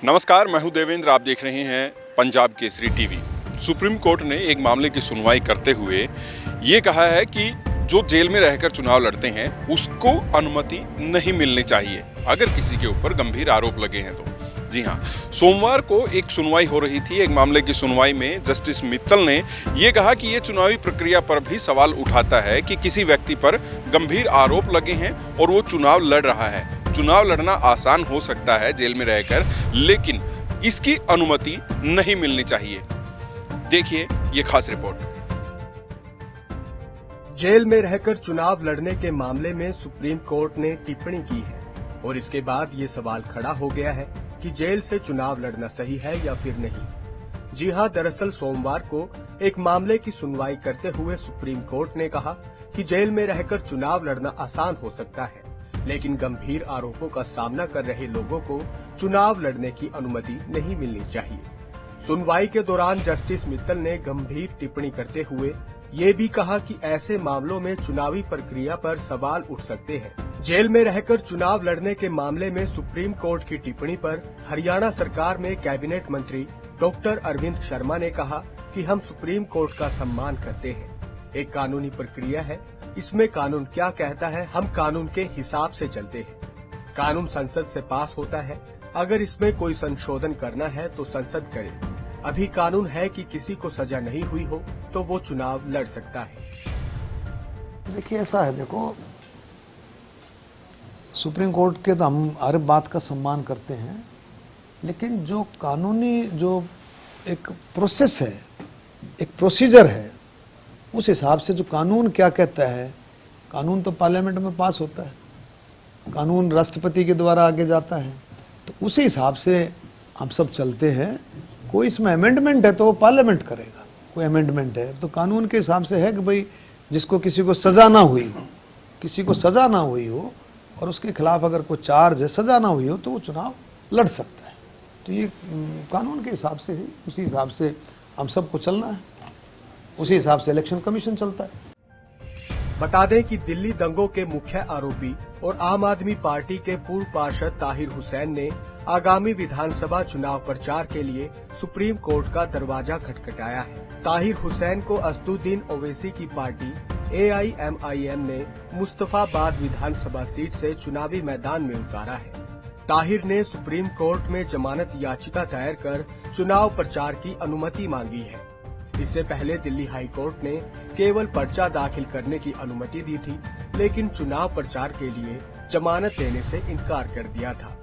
नमस्कार, मैं हूं देवेंद्र। आप देख रहे हैं Punjab Kesari TV. Supreme court ने एक मामले की सुनवाई करते हुए ये कहा है कि जो जेल में रहकर चुनाव लड़ते हैं उसको अनुमति नहीं मिलनी चाहिए अगर किसी के ऊपर गंभीर आरोप लगे हैं तो। जी हां, सोमवार को एक सुनवाई हो रही थी। एक मामले की सुनवाई में जस्टिस मित्तल ने ये कहा कि ये चुनावी प्रक्रिया पर भी सवाल उठाता है कि किसी व्यक्ति पर गंभीर आरोप लगे हैं और वो चुनाव लड़ रहा है। चुनाव लड़ना आसान हो सकता है जेल में रहकर, लेकिन इसकी अनुमति नहीं मिलनी चाहिए। देखिए ये खास रिपोर्ट। जेल में रहकर चुनाव लड़ने के मामले में सुप्रीम कोर्ट ने टिप्पणी की है और इसके बाद ये सवाल खड़ा हो गया है कि जेल से चुनाव लड़ना सही है या फिर नहीं। जी हां, दरअसल सोमवार को एक मामले की सुनवाई करते हुए सुप्रीम कोर्ट ने कहा कि जेल में रहकर चुनाव लड़ना आसान हो सकता है, लेकिन गंभीर आरोपों का सामना कर रहे लोगों को चुनाव लड़ने की अनुमति नहीं मिलनी चाहिए। सुनवाई के दौरान जस्टिस मित्तल ने गंभीर टिप्पणी करते हुए ये भी कहा कि ऐसे मामलों में चुनावी प्रक्रिया पर सवाल उठ सकते हैं। जेल में रहकर चुनाव लड़ने के मामले में सुप्रीम कोर्ट की टिप्पणी पर हरियाणा सरकार में कैबिनेट मंत्री डॉक्टर अरविंद शर्मा ने कहा कि हम सुप्रीम कोर्ट का सम्मान करते हैं। एक कानूनी प्रक्रिया है, इसमें कानून क्या कहता है हम कानून के हिसाब से चलते हैं। कानून संसद से पास होता है, अगर इसमें कोई संशोधन करना है तो संसद करे। अभी कानून है कि किसी को सजा नहीं हुई हो तो वो चुनाव लड़ सकता है। देखिए ऐसा है, देखो सुप्रीम कोर्ट के तो हम हर बात का सम्मान करते हैं, लेकिन जो कानूनी जो एक प्रोसेस है, एक प्रोसीजर है, उस हिसाब से जो कानून क्या कहता है, कानून तो पार्लियामेंट में पास होता है, कानून राष्ट्रपति के द्वारा आगे जाता है, तो उसी हिसाब से हम सब चलते हैं। कोई इसमें अमेंडमेंट है तो वो पार्लियामेंट करेगा, कोई अमेंडमेंट है तो कानून के हिसाब से है कि भाई जिसको किसी को सजा ना हुई हो, किसी को सजा ना हुई हो और उसके खिलाफ अगर कोई चार्ज है, सजा ना हुई हो, तो वो चुनाव लड़ सकता है। तो ये कानून के हिसाब से है, उसी हिसाब से हम सबको चलना है, उसी हिसाब से इलेक्शन कमीशन चलता है। बता दें कि दिल्ली दंगों के मुख्य आरोपी और आम आदमी पार्टी के पूर्व पार्षद ताहिर हुसैन ने आगामी विधानसभा चुनाव प्रचार के लिए सुप्रीम कोर्ट का दरवाजा खटखटाया है। ताहिर हुसैन को असदुद्दीन ओवैसी की पार्टी AIMIM ने मुस्तफाबाद विधानसभा सीट से चुनावी मैदान में उतारा है। ताहिर ने सुप्रीम कोर्ट में जमानत याचिका दायर कर चुनाव प्रचार की अनुमति मांगी है। इससे पहले दिल्ली हाई कोर्ट ने केवल पर्चा दाखिल करने की अनुमति दी थी, लेकिन चुनाव प्रचार के लिए जमानत देने से इनकार कर दिया था।